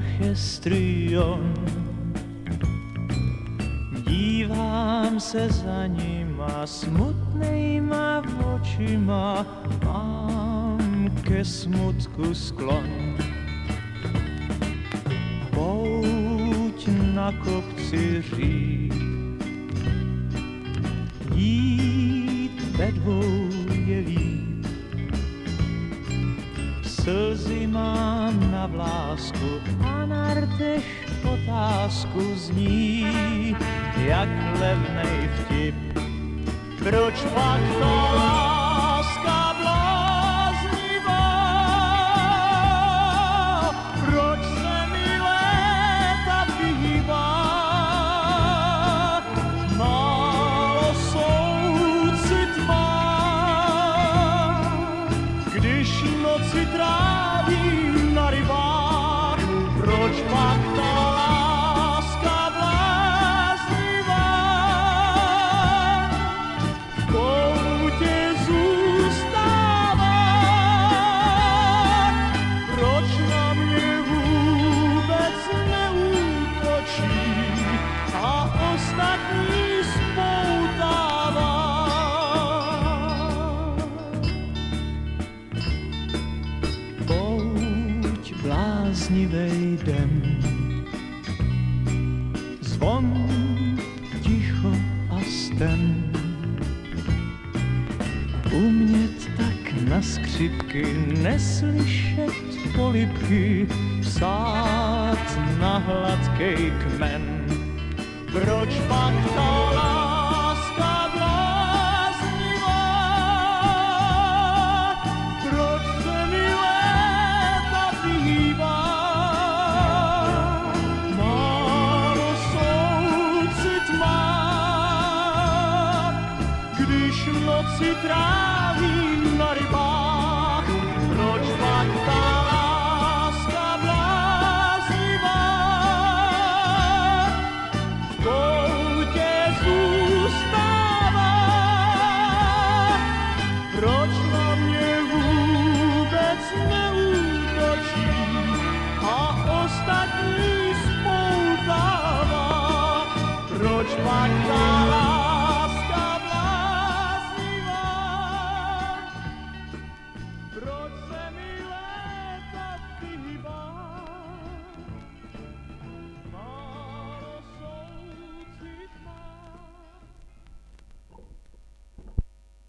orchestrion. Dívám se za nima smutnejma očima, mám ke smutku sklon. Pouť na kopci řík, jít ve dvou je líp. Slzy mám na vlásku a na rteš otázku zní, jak levnej vtip. Proč pak ta láska bláznivá? Proč se mi léta vyhýbá? Málo soucit má, když noci trávím na rybách. Proč pak ta láska bláznivá? V koutě zůstává. Proč na mě vůbec neútočí a ostatní spoutává? Pouť bláznivej den, zvon ticho a sten. Umět tak na skřipky, neslyšet polibky, psát na hladkej kmen. Proč pak ta láska bláznivá? Proč se mi léta vyhýbá? Málo soucit mám, když noci trávím na rybách. Proč pak ta láska bláznivá? V koutě zůstává. Proč na mě vůbec neútočí a ostatní spoutává? Proč pak ta láska bláznivá? Proč se